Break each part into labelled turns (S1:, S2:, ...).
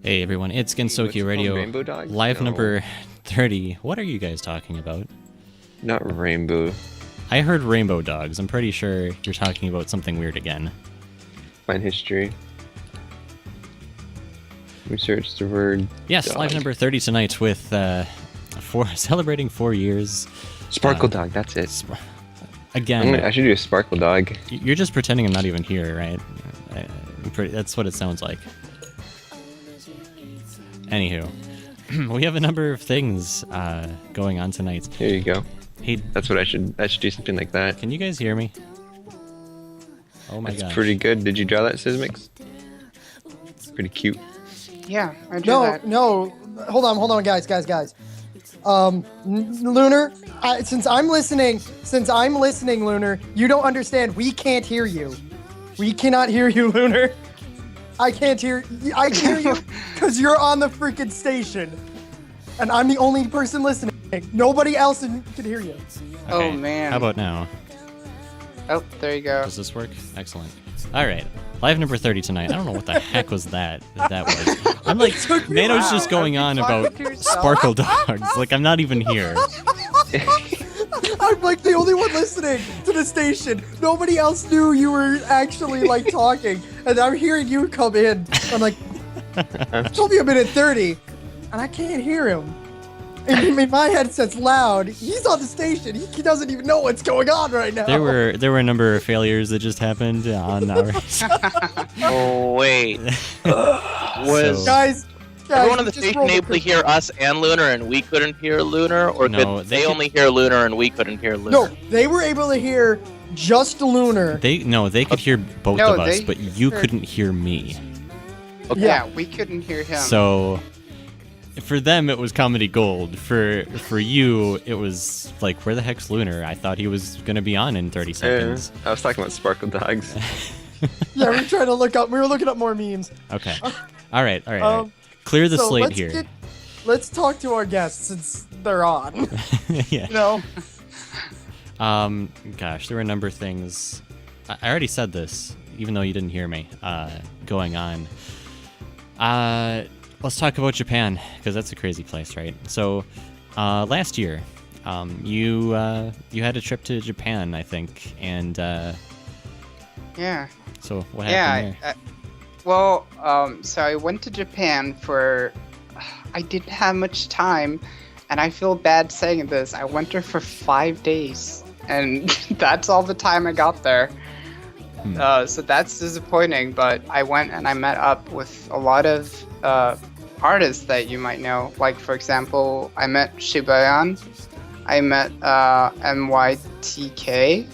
S1: Hey everyone, it's Gensokyo Radio,
S2: Rainbow Dog?
S1: live
S2: No.
S1: number 30. What are you guys talking about?
S2: Not rainbow.
S1: I heard rainbow dogs. I'm pretty sure you're talking about something weird again.
S2: Find history. Research the word.
S1: Yes,
S2: dog.
S1: live number 30 tonight with celebrating 4 years.
S2: Sparkle Dog, that's it.
S1: Again,
S2: I should do a Sparkle Dog.
S1: you're just pretending I'm not even here, right? That's what it sounds like. Anywho, we have a number of things going on tonight.
S2: Here you go.
S1: Hey,
S2: That's what I should do something like that.
S1: can you guys hear me? Oh my
S2: That's
S1: gosh.
S2: pretty good. Did you draw that, cYsmix? Pretty cute.
S3: Yeah, I drew that.
S4: No, hold on, guys. Lunar, since I'm listening, Lunar, you don't understand. We can't hear you. We cannot hear you, Lunar. I can't hear you because you're on the freaking station, and I'm the only person listening. Nobody else can hear you.
S3: Oh,
S1: Okay,
S3: man.
S1: How about now?
S3: Oh, there you go.
S1: Does this work? Excellent. All right. Live number 30 tonight. I don't know what the heck was that was. I'm like, Nano's just going on about Sparkle Dogs. Like, I'm not even here.
S4: I'm like the only one listening to the station. Nobody else knew you were actually like talking, and I'm hearing you come in. I'm like, it's only a minute 30, and I can't hear him. And my headset's loud. He's on the station. He doesn't even know what's going on right now.
S1: There were a number of failures that just happened on our...
S5: Oh, wait. Was
S4: guys,
S5: everyone on the
S4: just
S5: station
S4: roll the
S5: able to hear us and Lunar and we couldn't hear Lunar? Or
S1: No,
S5: could
S1: they
S5: they
S1: could-
S5: only hear Lunar and we couldn't hear Lunar?
S4: No, they were able to hear just Lunar.
S1: They could hear both
S3: No,
S1: of us,
S3: they
S1: but you
S3: heard-
S1: couldn't hear me.
S5: Okay.
S3: Yeah, we couldn't hear him.
S1: So for them it was comedy gold. For you it was like, where the heck's Lunar? I thought he was gonna be on in 30 seconds.
S2: I was talking about Sparkle Dogs.
S4: Yeah, we were trying to look up. We were looking up more memes.
S1: Okay. All right. Clear the
S4: So
S1: slate here.
S4: Let's talk to our guests since they're on.
S1: Yeah.
S4: You know.
S1: Gosh, there were a number of things. I already said this, even though you didn't hear me, going on. Let's talk about Japan, because that's a crazy place, right? So, last year, you had a trip to Japan, I think, and
S3: Yeah.
S1: so what happened there?
S3: So I went to Japan for... I didn't have much time, and I feel bad saying this. I went there for 5 days, and that's all the time I got there. So that's disappointing, but I went and I met up with a lot of artists that you might know. Like, for example, I met Shibayan, I met MYTK,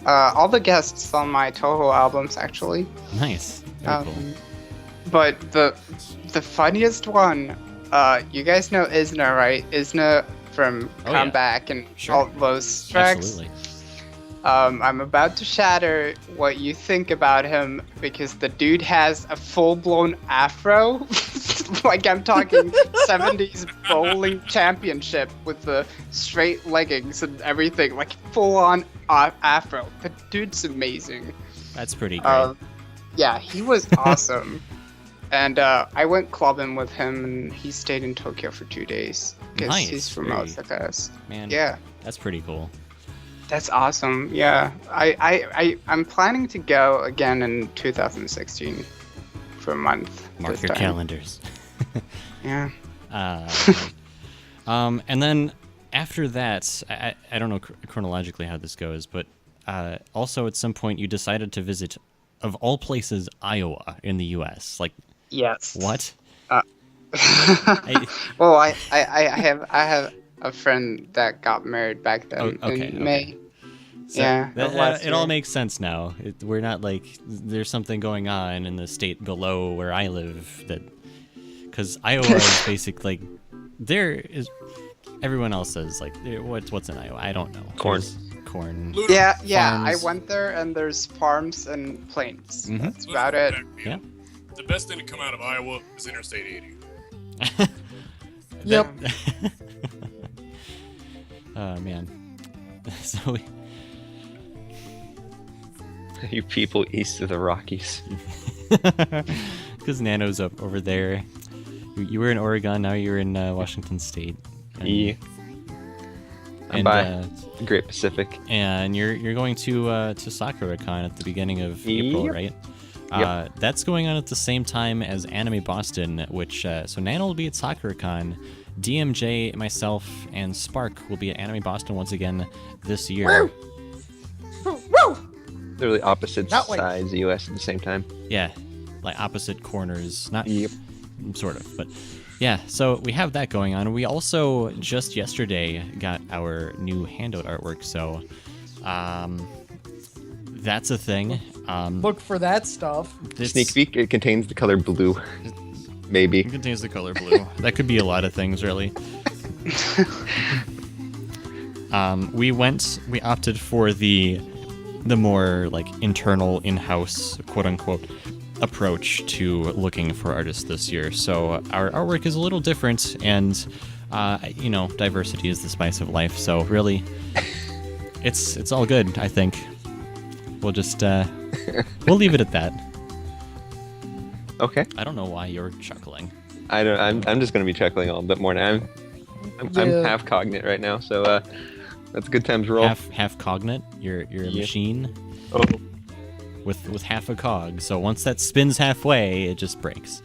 S3: all the guests on my Toho albums, actually.
S1: Nice. Very cool.
S3: But the funniest one, you guys know Isna, right? Isna from
S1: Oh, yeah.
S3: Comeback and
S1: Sure.
S3: all those tracks.
S1: Absolutely.
S3: I'm about to shatter what you think about him because the dude has a full-blown afro. Like, I'm talking 70s bowling championship with the straight leggings and everything. Like, full-on afro. The dude's amazing.
S1: That's pretty great.
S3: Yeah, he was awesome. And I went clubbing with him, and he stayed in Tokyo for 2 days. Because
S1: Nice,
S3: he's from
S1: very-
S3: Osaka.
S1: Man,
S3: Yeah.
S1: that's pretty cool.
S3: That's awesome. Yeah, I'm planning to go again in 2016 for a month.
S1: Mark
S3: this
S1: your
S3: time.
S1: calendars.
S3: Yeah.
S1: And then after that, I don't know chronologically how this goes, but also at some point you decided to visit, of all places, Iowa in the U.S. Like,
S3: Yes.
S1: what?
S3: Well, I have a friend that got married back then in May.
S1: So
S3: Yeah. of last
S1: it all
S3: year.
S1: makes sense now. We're not like, there's something going on in the state below where I live that, because Iowa is basically like, there is, everyone else says like, what's in Iowa? I don't know.
S2: Corn.
S1: There's corn.
S3: Yeah. I
S1: farms.
S3: went there, and there's farms and plains.
S1: Mhm.
S3: That's about it.
S1: Yeah.
S6: The best thing to come out of Iowa is Interstate 80.
S4: Yep.
S1: Oh man. So
S2: You people east of the Rockies.
S1: because Nano's up over there. You were in Oregon, now you're in Washington State.
S2: Yeah.
S1: And,
S2: Bye. Great Pacific.
S1: and you're going to SakuraCon at the beginning of April,
S2: Yep.
S1: right?
S2: Yep.
S1: That's going on at the same time as Anime Boston, which so Nana will be at SakuraCon, DMJ, myself, and Spark will be at Anime Boston once again this year.
S4: Woo!
S2: They're really opposite
S4: That way.
S2: sides of the U.S. at the same time.
S1: Yeah, like opposite corners, not
S2: Yep.
S1: sort of, but yeah. So we have that going on. We also just yesterday got our new handout artwork, so that's a thing.
S4: Look for that stuff.
S1: This
S2: Sneak peek, it contains the color blue. Maybe.
S1: It contains the color blue. That could be a lot of things, really. We opted for the more like internal, in-house, quote unquote, approach to looking for artists this year. So our artwork is a little different, and diversity is the spice of life. So really, it's all good. I think we'll just we'll leave it at that.
S2: Okay.
S1: I don't know why you're chuckling.
S2: I'm just gonna be chuckling a little bit more now. I'm
S4: Yeah.
S2: half cognate right now, so that's a good time to roll.
S1: Half cognate. You're a
S2: Yeah.
S1: machine
S2: Oh.
S1: with half a cog. So once that spins halfway, it just breaks.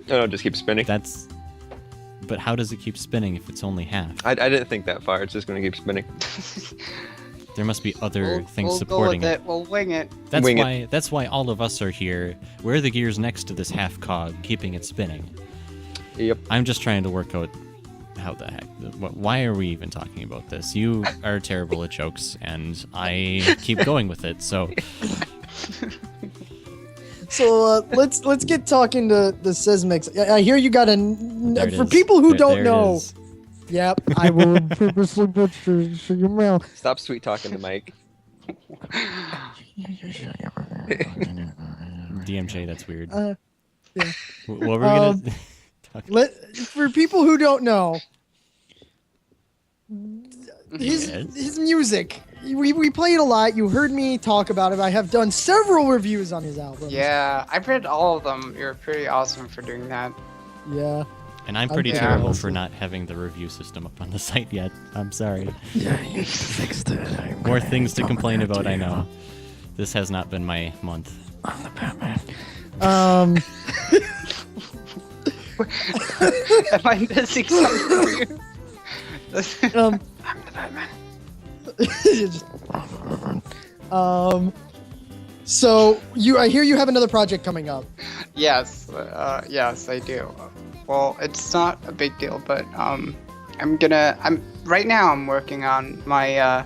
S2: No, just keep spinning.
S1: But how does it keep spinning if it's only half?
S2: I didn't think that far. It's just gonna keep spinning.
S1: There must be other things
S3: we'll
S1: supporting
S3: go with
S1: it.
S3: it. We'll wing it.
S1: That's why all of us are here. We're the gears next to this half cog, keeping it spinning.
S2: Yep.
S1: I'm just trying to work out how the heck. Why are we even talking about this? You are terrible at jokes, and I keep going with it. So
S4: So let's get talking to the cYsmix. I hear you got
S1: there it
S4: for
S1: is.
S4: people who
S1: There
S4: don't
S1: it
S4: know.
S1: is.
S4: Yep, I will purposely butcher your mouth.
S2: Stop sweet talking to Mike.
S1: DMJ, that's weird.
S4: Yeah.
S1: What were we gonna talk
S4: For people who don't know,
S1: Yes.
S4: his music. We play it a lot. You heard me talk about it. I have done several reviews on his album.
S3: Yeah, I've read all of them. You're pretty awesome for doing that.
S4: Yeah.
S1: And I'm pretty
S3: Yeah.
S1: terrible for not having the review system up on the site yet. I'm sorry.
S4: Yeah, you fixed it.
S1: More things to complain about, I know. This has not been my month.
S4: I'm the Batman.
S3: Am I missing something weird?
S4: I'm the Batman. So I hear you have another project coming up.
S3: Yes, yes, I do. Well, it's not a big deal, but right now I'm working on my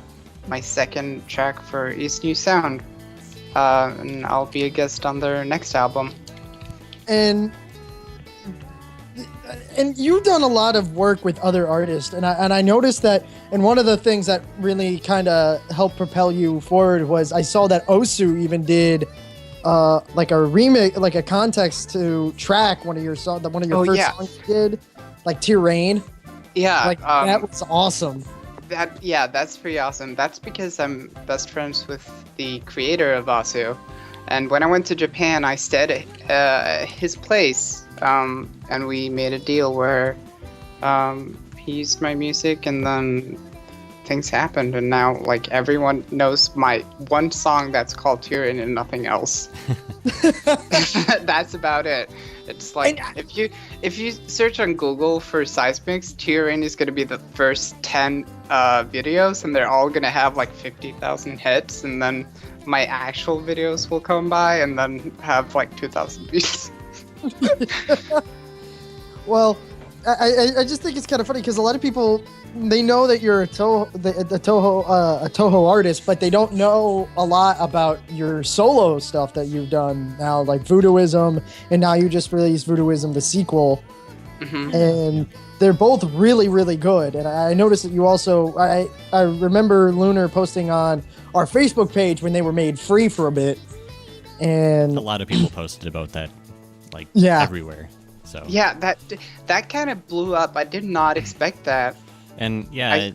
S3: my second track for East New Sound, and I'll be a guest on their next album.
S4: And you've done a lot of work with other artists, and I noticed that. And one of the things that really kind of helped propel you forward was I saw that Osu even did like a remake, like a context to track one of your songs first songs you did, like Tyrann.
S3: Yeah,
S4: Like that was awesome.
S3: That's pretty awesome. That's because I'm best friends with the creator of Asu, and when I went to Japan, I stayed at his place, and we made a deal where he used my music, and then things happened, and now like everyone knows my one song that's called Tyrann and nothing else. That's about it. It's like if you search on Google for cYsmix, Tyrann is gonna be the first 10 videos, and they're all gonna have like 50,000 hits, and then my actual videos will come by and then have like 2,000 views.
S4: Well, I just think it's kind of funny because a lot of people, they know that you're a Toho artist, but they don't know a lot about your solo stuff that you've done now, like Voodooism, and now you just released Voodooism, the sequel, and they're both really, really good. And I noticed that you also, I remember Lunar posting on our Facebook page when they were made free for a bit, and
S1: A lot of people posted about that, like everywhere. So
S3: Yeah, that kind of blew up. I did not expect that.
S1: and yeah,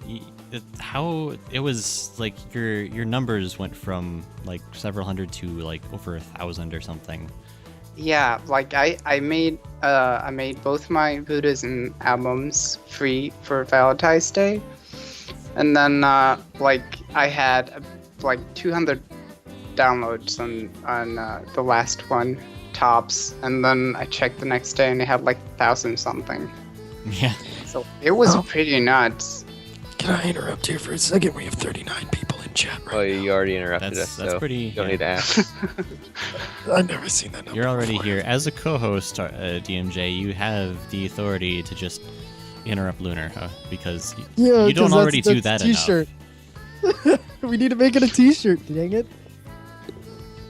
S1: how it was like your numbers went from like several hundred to like over 1,000 or something.
S3: Yeah, like I made both my Buddhism albums free for Valentine's Day, and then like I had like 200 downloads on the last one tops, and then I checked the next day and it had like 1,000 something.
S1: Yeah.
S3: So it was pretty nuts.
S4: Can I interrupt here for a second? We have 39 people in chat right
S2: Oh, you already interrupted
S1: That's
S2: us, so
S1: pretty.
S2: you don't
S1: yeah.
S2: need to ask.
S4: now. I've never seen that number
S1: You're already
S4: before.
S1: here as a co-host, DMJ. You have the authority to just interrupt Lunar, because
S4: Yeah,
S1: you don't
S4: 'cause
S1: already do
S4: that's
S1: that
S4: a
S1: enough.
S4: t-shirt. We need to make it a t-shirt, dang it.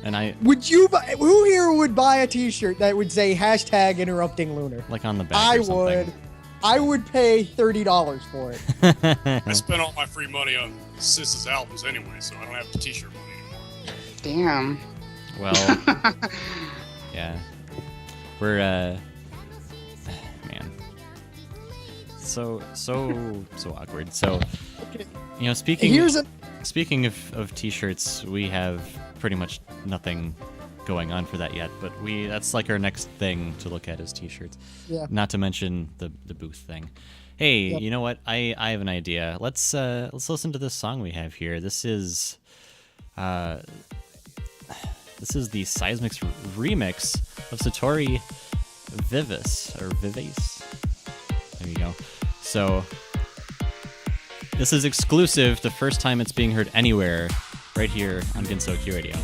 S1: And I
S4: Would you buy, who here would buy a t-shirt that would say hashtag interrupting Lunar?
S1: like on the back.
S4: I
S1: or something.
S4: would. I would pay $30 for it.
S6: I spent all my free money on Sis's albums anyway, so I don't have the t-shirt money
S3: Damn.
S6: anymore.
S1: Well, yeah, we're man, so awkward. So, you know, speaking of t-shirts, we have pretty much nothing going on for that yet, but that's like our next thing to look at is t-shirts.
S4: Yeah.
S1: Not to mention the booth thing. Hey,
S4: Yep.
S1: you know what? I have an idea. Let's listen to this song we have here. This is the cYsmix remix of Satori Vivace. There you go. So this is exclusive, the first time it's being heard anywhere, right here on Gensokyo Radio.